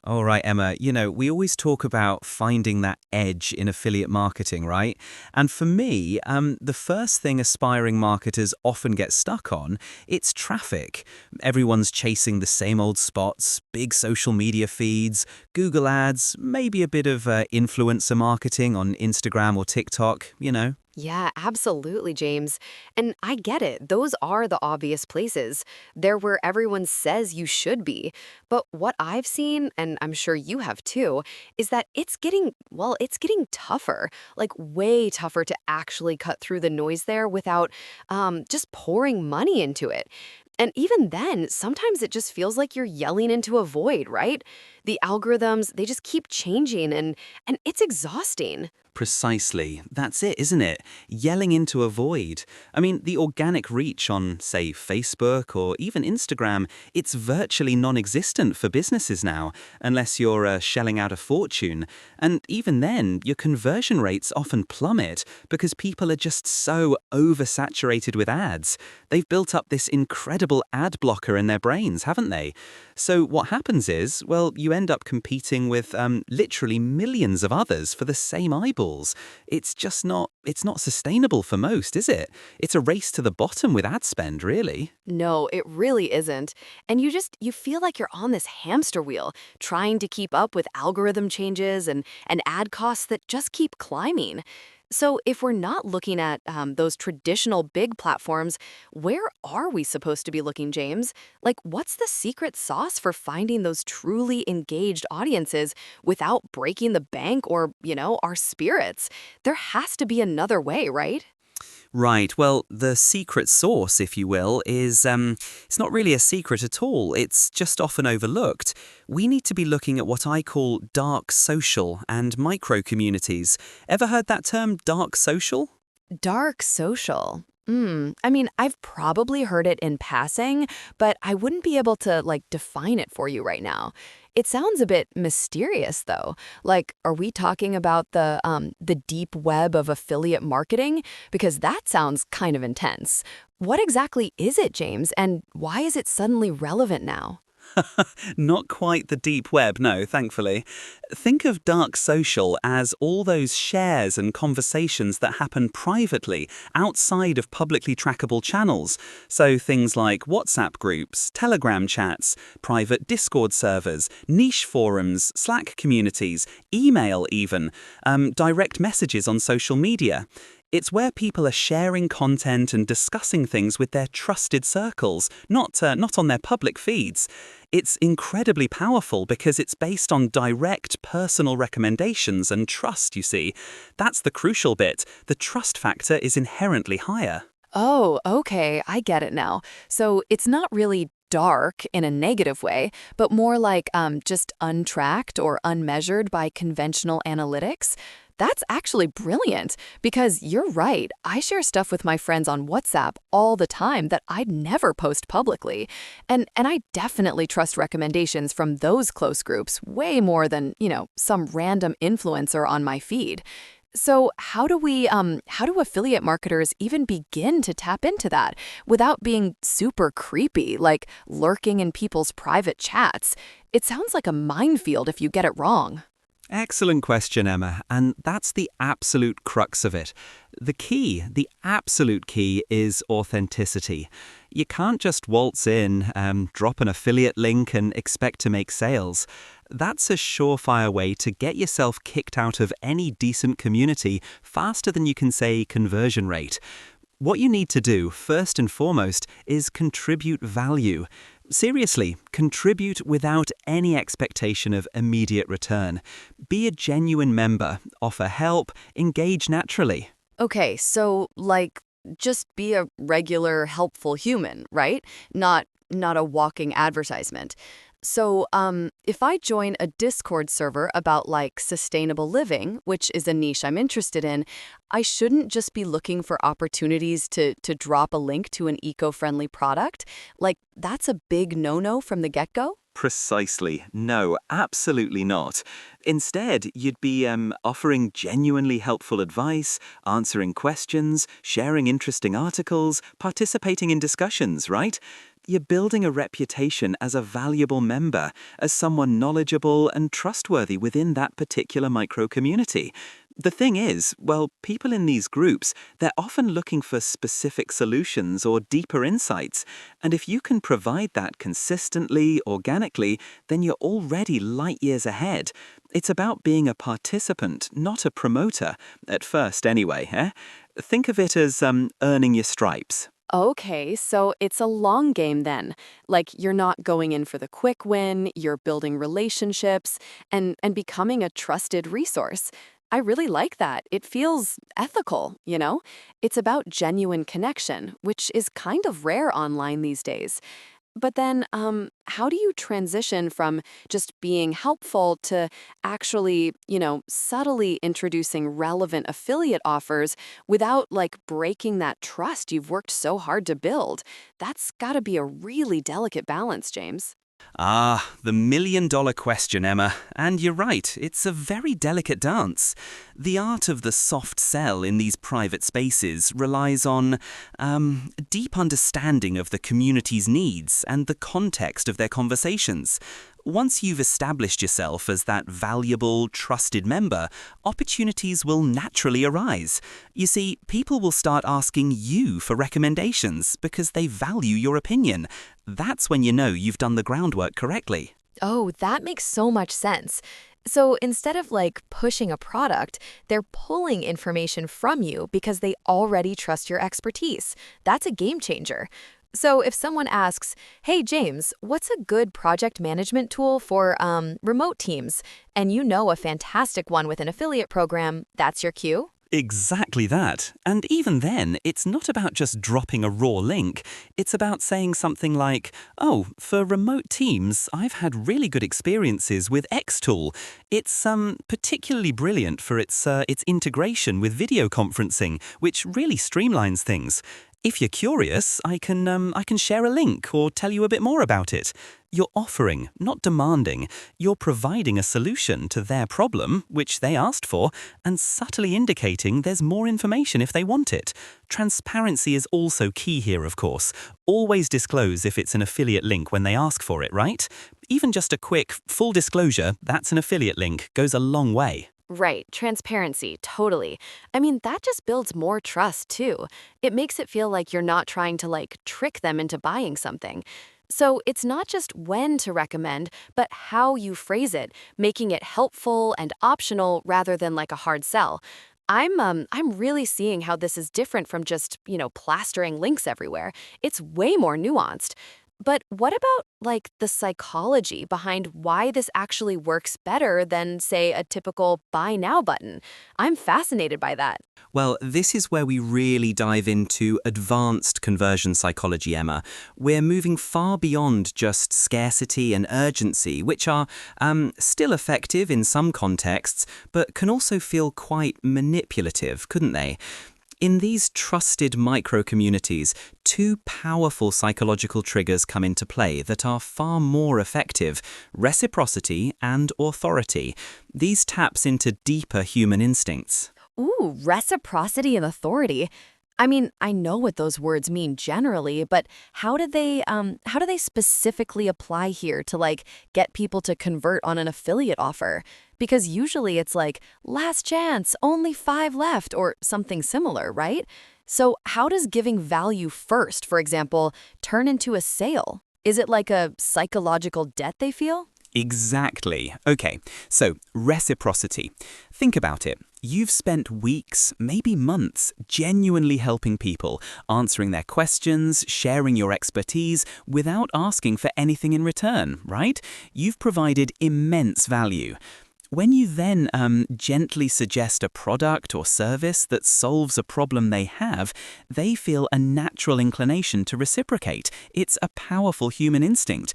All right, Emma, we always talk about finding that edge in affiliate marketing, right? And for me, the first thing aspiring marketers often get stuck on, it's traffic. Everyone's chasing the same old spots, big social media feeds, Google ads, maybe a bit of influencer marketing on Instagram or TikTok. Yeah, absolutely, James. And I get it. Those are the obvious places. They're where everyone says you should be. But what I've seen, and I'm sure you have too, is that it's getting tougher, like way tougher to actually cut through the noise there without just pouring money into it. And even then, sometimes it just feels like you're yelling into a void, right? The algorithms, they just keep changing and it's exhausting. Precisely. That's it, isn't it? Yelling into a void. I mean, the organic reach on, say, Facebook or even Instagram, it's virtually non-existent for businesses now, unless you're shelling out a fortune. And even then, your conversion rates often plummet because people are just so oversaturated with ads. They've built up this incredible ad blocker in their brains, haven't they? So what happens is, well, you end up competing with literally millions of others for the same eyeballs. It's not sustainable for most, is it? It's a race to the bottom with ad spend, really. No, it really isn't. And you feel like you're on this hamster wheel, trying to keep up with algorithm changes and ad costs that just keep climbing. So if we're not looking at those traditional big platforms, where are we supposed to be looking, James? Like, what's the secret sauce for finding those truly engaged audiences without breaking the bank or our spirits? There has to be another way, right? Right. Well, the secret sauce, if you will, is it's not really a secret at all. It's just often overlooked. We need to be looking at what I call dark social and micro communities. Ever heard that term, dark social? Dark social. I mean, I've probably heard it in passing, but I wouldn't be able to define it for you right now. It sounds a bit mysterious though. Like, are we talking about the deep web of affiliate marketing? Because that sounds kind of intense. What exactly is it, James, and why is it suddenly relevant now? Not quite the deep web, no, thankfully. Think of dark social as all those shares and conversations that happen privately outside of publicly trackable channels. So things like WhatsApp groups, Telegram chats, private Discord servers, niche forums, Slack communities, email even, direct messages on social media. It's where people are sharing content and discussing things with their trusted circles, not on their public feeds. It's incredibly powerful because it's based on direct personal recommendations and trust, you see. That's the crucial bit. The trust factor is inherently higher. Oh, okay, I get it now. So it's not really dark in a negative way, but more like just untracked or unmeasured by conventional analytics. That's actually brilliant because you're right. I share stuff with my friends on WhatsApp all the time that I'd never post publicly. And I definitely trust recommendations from those close groups way more than some random influencer on my feed. So how do affiliate marketers even begin to tap into that without being super creepy, like lurking in people's private chats? It sounds like a minefield if you get it wrong. Excellent question, Emma, and that's the absolute crux of it. The absolute key is authenticity. You can't just waltz in, drop an affiliate link and expect to make sales. That's a surefire way to get yourself kicked out of any decent community faster than you can say conversion rate. What you need to do, first and foremost, is contribute value. Seriously, contribute without any expectation of immediate return. Be a genuine member, offer help, engage naturally. Okay, so just be a regular helpful human, right? Not a walking advertisement. So, if I join a Discord server about sustainable living, which is a niche I'm interested in, I shouldn't just be looking for opportunities to drop a link to an eco-friendly product. Like, that's a big no-no from the get-go. Precisely. No, absolutely not. Instead, you'd be offering genuinely helpful advice, answering questions, sharing interesting articles, participating in discussions, right? You're building a reputation as a valuable member, as someone knowledgeable and trustworthy within that particular micro-community. The thing is, well, people in these groups, they're often looking for specific solutions or deeper insights, and if you can provide that consistently, organically, then you're already light years ahead. It's about being a participant, not a promoter, at first anyway, eh? Think of it as earning your stripes. Okay, so it's a long game then. Like you're not going in for the quick win, you're building relationships and becoming a trusted resource. I really like that. It feels ethical, you know? It's about genuine connection, which is kind of rare online these days. But then, how do you transition from just being helpful to actually, subtly introducing relevant affiliate offers without like breaking that trust you've worked so hard to build? That's got to be a really delicate balance, James. Ah, the million-dollar question, Emma. And you're right, it's a very delicate dance. The art of the soft sell in these private spaces relies on a deep understanding of the community's needs and the context of their conversations. Once you've established yourself as that valuable, trusted member, opportunities will naturally arise. You see, people will start asking you for recommendations because they value your opinion. That's when you know you've done the groundwork correctly. Oh, that makes so much sense. So instead of like pushing a product, they're pulling information from you because they already trust your expertise. That's a game changer. So if someone asks, "Hey James, what's a good project management tool for remote teams?" and you know a fantastic one with an affiliate program, that's your cue? Exactly that. And even then, it's not about just dropping a raw link. It's about saying something like, oh, for remote teams, I've had really good experiences with Xtool. It's particularly brilliant for its integration with video conferencing, which really streamlines things. If you're curious, I can share a link or tell you a bit more about it. You're offering, not demanding. You're providing a solution to their problem, which they asked for, and subtly indicating there's more information if they want it. Transparency is also key here, of course. Always disclose if it's an affiliate link when they ask for it, right? Even just a quick, full disclosure, that's an affiliate link, goes a long way. Right, transparency, totally. I mean, that just builds more trust too. It makes it feel like you're not trying to like trick them into buying something. So it's not just when to recommend, but how you phrase it, making it helpful and optional rather than like a hard sell. I'm really seeing how this is different from just, plastering links everywhere. It's way more nuanced. But what about like the psychology behind why this actually works better than, say, a typical buy now button? I'm fascinated by that. Well, this is where we really dive into advanced conversion psychology, Emma. We're moving far beyond just scarcity and urgency, which are still effective in some contexts, but can also feel quite manipulative, couldn't they? In these trusted micro-communities, two powerful psychological triggers come into play that are far more effective: reciprocity and authority. These taps into deeper human instincts. Ooh, reciprocity and authority. I mean, I know what those words mean generally, but how do they specifically apply here to like get people to convert on an affiliate offer? Because usually it's like last chance, only 5 left or something similar, right? So how does giving value first, for example, turn into a sale? Is it like a psychological debt they feel? Exactly. Okay, so reciprocity. Think about it. You've spent weeks, maybe months, genuinely helping people, answering their questions, sharing your expertise without asking for anything in return, right? You've provided immense value. When you then gently suggest a product or service that solves a problem they have, they feel a natural inclination to reciprocate. It's a powerful human instinct.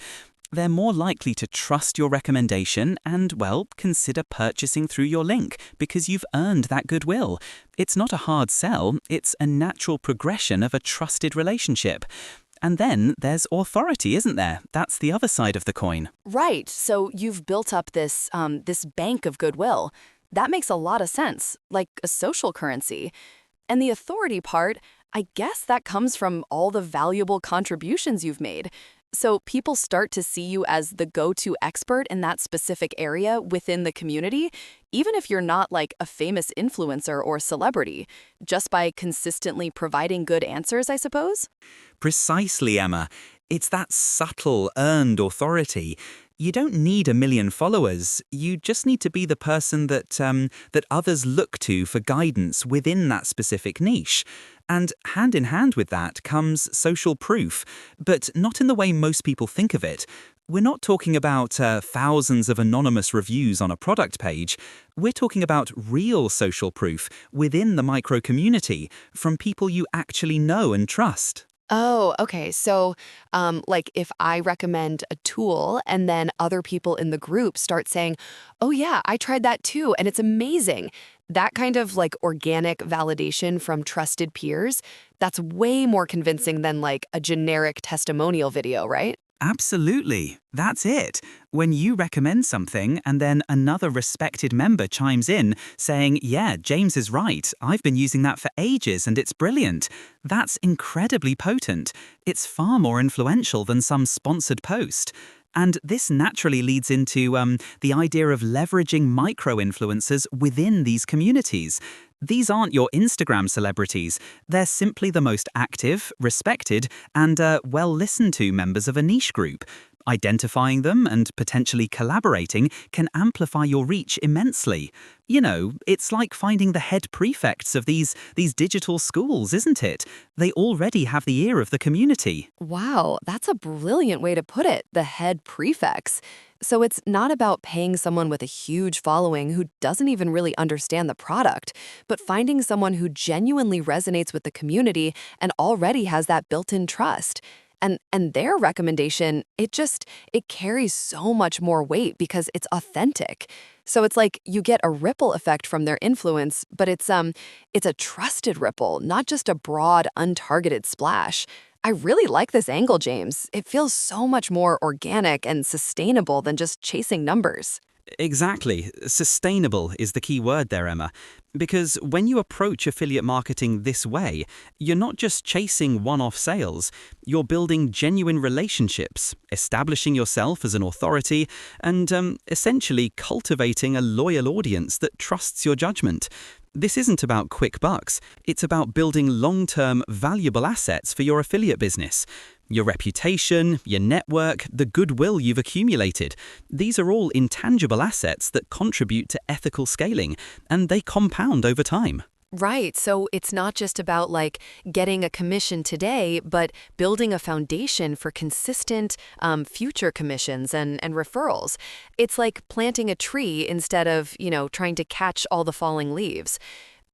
They're more likely to trust your recommendation and, well, consider purchasing through your link because you've earned that goodwill. It's not a hard sell, it's a natural progression of a trusted relationship. And then there's authority, isn't there? That's the other side of the coin. Right. So you've built up this bank of goodwill. That makes a lot of sense, like a social currency. And the authority part, I guess that comes from all the valuable contributions you've made. So people start to see you as the go-to expert in that specific area within the community, even if you're not like a famous influencer or celebrity, just by consistently providing good answers, I suppose? Precisely, Emma. It's that subtle, earned authority. You don't need a million followers. You just need to be the person that others look to for guidance within that specific niche. And hand in hand with that comes social proof, but not in the way most people think of it. We're not talking about thousands of anonymous reviews on a product page. We're talking about real social proof within the micro community from people you actually know and trust. Oh, okay. So, like if I recommend a tool and then other people in the group start saying, oh, yeah, I tried that too, and it's amazing. That kind of like organic validation from trusted peers, that's way more convincing than like a generic testimonial video, right? Absolutely. That's it. When you recommend something and then another respected member chimes in saying, yeah, James is right. I've been using that for ages and it's brilliant. That's incredibly potent. It's far more influential than some sponsored post. And this naturally leads into the idea of leveraging micro-influencers within these communities. These aren't your Instagram celebrities. They're simply the most active, respected, and well-listened to members of a niche group. Identifying them and potentially collaborating can amplify your reach immensely. You know, it's like finding the head prefects of these digital schools, isn't it? They already have the ear of the community. Wow, that's a brilliant way to put it, the head prefects. So it's not about paying someone with a huge following who doesn't even really understand the product, but finding someone who genuinely resonates with the community and already has that built-in trust. And their recommendation, it carries so much more weight because it's authentic. So it's like you get a ripple effect from their influence, but it's a trusted ripple, not just a broad, untargeted splash. I really like this angle, James. It feels so much more organic and sustainable than just chasing numbers. Exactly. Sustainable is the key word there, Emma. Because when you approach affiliate marketing this way, you're not just chasing one-off sales, you're building genuine relationships, establishing yourself as an authority, and essentially cultivating a loyal audience that trusts your judgment. This isn't about quick bucks. It's about building long-term, valuable assets for your affiliate business. Your reputation, your network, the goodwill you've accumulated. These are all intangible assets that contribute to ethical scaling, and they compound over time. Right. So it's not just about like getting a commission today, but building a foundation for consistent future commissions and referrals. It's like planting a tree instead of, trying to catch all the falling leaves.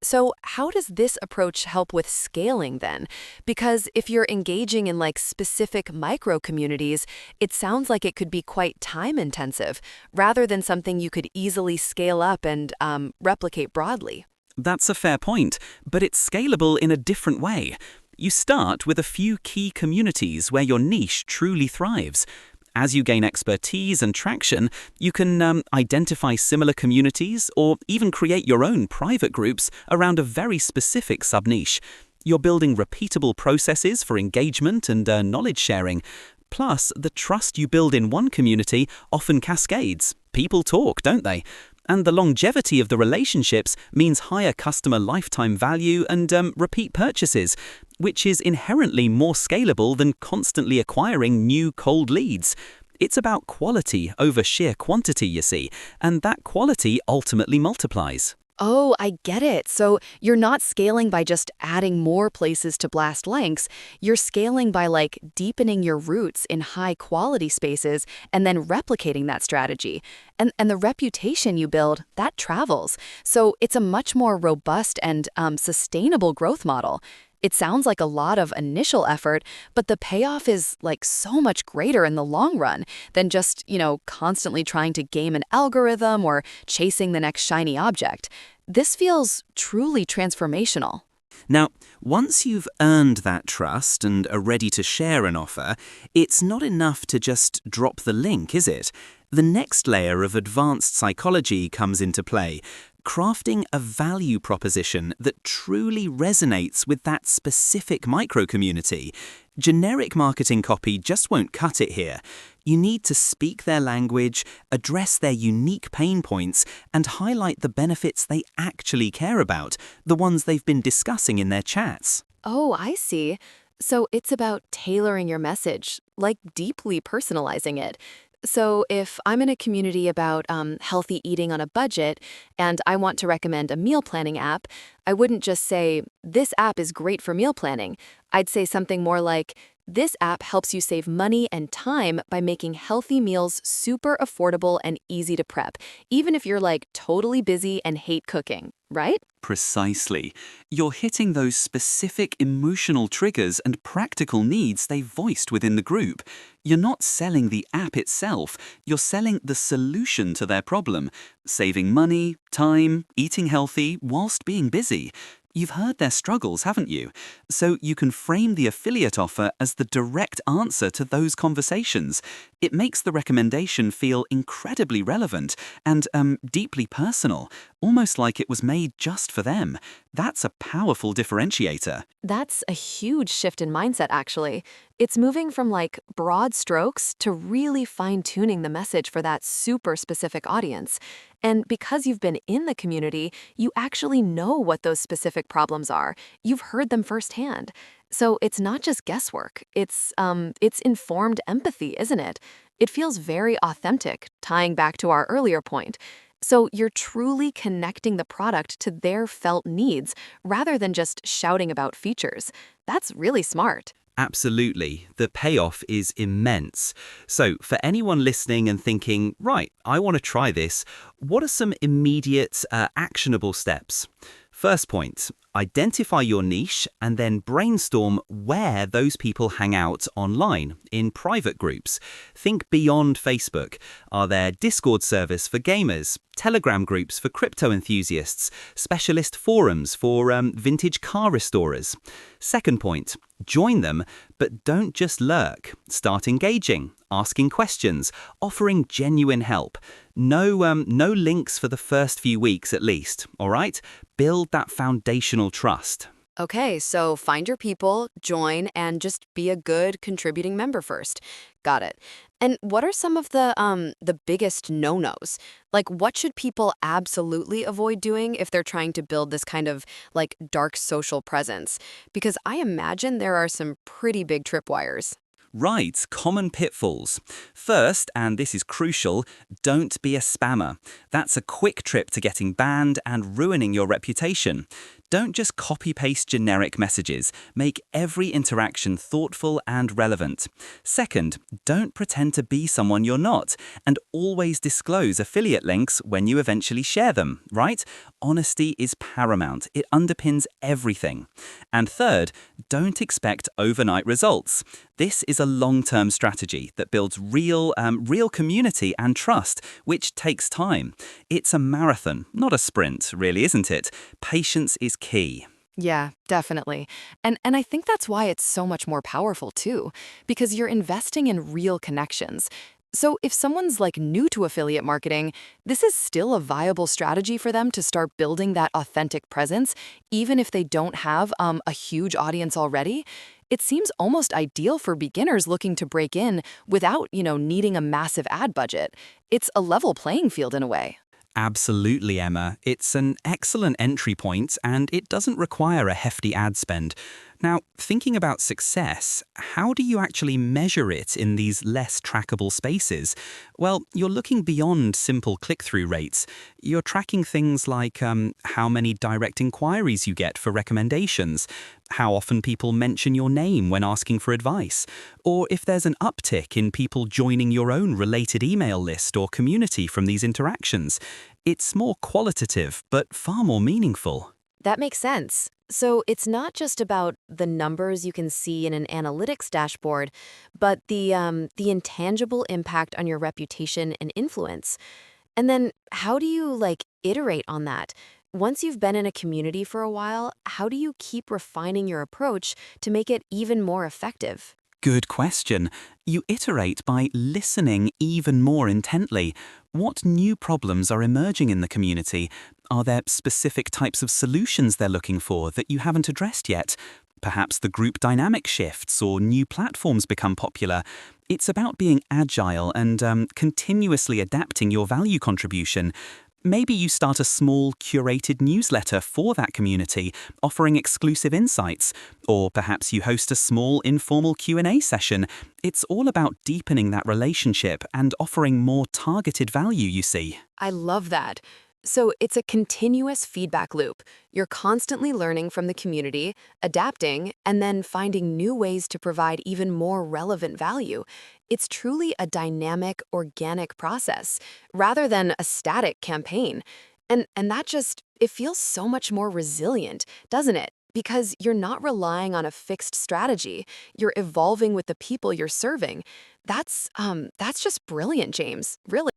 So how does this approach help with scaling then? Because if you're engaging in like specific micro communities, it sounds like it could be quite time intensive rather than something you could easily scale up and replicate broadly. That's a fair point, but it's scalable in a different way. You start with a few key communities where your niche truly thrives. As you gain expertise and traction, you can identify similar communities or even create your own private groups around a very specific sub-niche. You're building repeatable processes for engagement and knowledge sharing. Plus, the trust you build in one community often cascades. People talk, don't they? And the longevity of the relationships means higher customer lifetime value and repeat purchases, which is inherently more scalable than constantly acquiring new cold leads. It's about quality over sheer quantity, you see, and that quality ultimately multiplies. Oh, I get it. So you're not scaling by just adding more places to blast links. You're scaling by like deepening your roots in high quality spaces and then replicating that strategy. And the reputation you build, that travels. So it's a much more robust and sustainable growth model. It sounds like a lot of initial effort, but the payoff is like so much greater in the long run than just, constantly trying to game an algorithm or chasing the next shiny object. This feels truly transformational. Now, once you've earned that trust and are ready to share an offer, it's not enough to just drop the link, is it? The next layer of advanced psychology comes into play. Crafting a value proposition that truly resonates with that specific micro-community. Generic marketing copy just won't cut it here. You need to speak their language, address their unique pain points, and highlight the benefits they actually care about, the ones they've been discussing in their chats. Oh, I see. So it's about tailoring your message, like deeply personalizing it. So if I'm in a community about healthy eating on a budget and I want to recommend a meal planning app, I wouldn't just say, this app is great for meal planning. I'd say something more like, this app helps you save money and time by making healthy meals super affordable and easy to prep, even if you're like totally busy and hate cooking, right? Precisely. You're hitting those specific emotional triggers and practical needs they've voiced within the group. You're not selling the app itself, you're selling the solution to their problem, saving money, time, eating healthy whilst being busy. You've heard their struggles, haven't you? So you can frame the affiliate offer as the direct answer to those conversations. It makes the recommendation feel incredibly relevant and deeply personal, almost like it was made just for them. That's a powerful differentiator. That's a huge shift in mindset, actually. It's moving from like broad strokes to really fine-tuning the message for that super specific audience. And because you've been in the community, you actually know what those specific problems are. You've heard them firsthand. So it's not just guesswork. It's informed empathy, isn't it? It feels very authentic, tying back to our earlier point. So you're truly connecting the product to their felt needs rather than just shouting about features. That's really smart. Absolutely. The payoff is immense. So, for anyone listening and thinking, right, I want to try this, what are some immediate, actionable steps? First point, identify your niche and then brainstorm where those people hang out online, in private groups. Think beyond Facebook. Are there Discord servers for gamers, Telegram groups for crypto enthusiasts, specialist forums for vintage car restorers? Second point, join them, but don't just lurk. Start engaging, asking questions, offering genuine help. No links for the first few weeks at least, all right? Build that foundational trust. Okay, so find your people, join, and just be a good contributing member first. Got it. And what are some of the biggest no-nos? Like, what should people absolutely avoid doing if they're trying to build this kind of like dark social presence? Because I imagine there are some pretty big tripwires. Right, common pitfalls. First, and this is crucial, don't be a spammer. That's a quick trip to getting banned and ruining your reputation. Don't just copy-paste generic messages. Make every interaction thoughtful and relevant. Second, don't pretend to be someone you're not, and always disclose affiliate links when you eventually share them, right? Honesty is paramount. It underpins everything. And third, don't expect overnight results. This is a long-term strategy that builds real community and trust, which takes time. It's a marathon, not a sprint, really, isn't it? Patience is key. Yeah, definitely. And I think that's why it's so much more powerful too, because you're investing in real connections. So if someone's like new to affiliate marketing, this is still a viable strategy for them to start building that authentic presence, even if they don't have a huge audience already. It seems almost ideal for beginners looking to break in without, needing a massive ad budget. It's a level playing field in a way. Absolutely, Emma. It's an excellent entry point, and it doesn't require a hefty ad spend. Now, thinking about success, how do you actually measure it in these less trackable spaces? Well, you're looking beyond simple click-through rates. You're tracking things like how many direct inquiries you get for recommendations, how often people mention your name when asking for advice, or if there's an uptick in people joining your own related email list or community from these interactions. It's more qualitative, but far more meaningful. That makes sense. So it's not just about the numbers you can see in an analytics dashboard, but the intangible impact on your reputation and influence. And then how do you iterate on that? Once you've been in a community for a while, how do you keep refining your approach to make it even more effective? Good question. You iterate by listening even more intently. What new problems are emerging in the community? Are there specific types of solutions they're looking for that you haven't addressed yet? Perhaps the group dynamic shifts or new platforms become popular. It's about being agile and continuously adapting your value contribution. Maybe you start a small, curated newsletter for that community, offering exclusive insights, or perhaps you host a small, informal Q&A session. It's all about deepening that relationship and offering more targeted value, you see. I love that. So it's a continuous feedback loop. You're constantly learning from the community, adapting, and then finding new ways to provide even more relevant value. It's truly a dynamic, organic process, rather than a static campaign. And that just, it feels so much more resilient, doesn't it? Because you're not relying on a fixed strategy. You're evolving with the people you're serving. That's just brilliant, James. Really.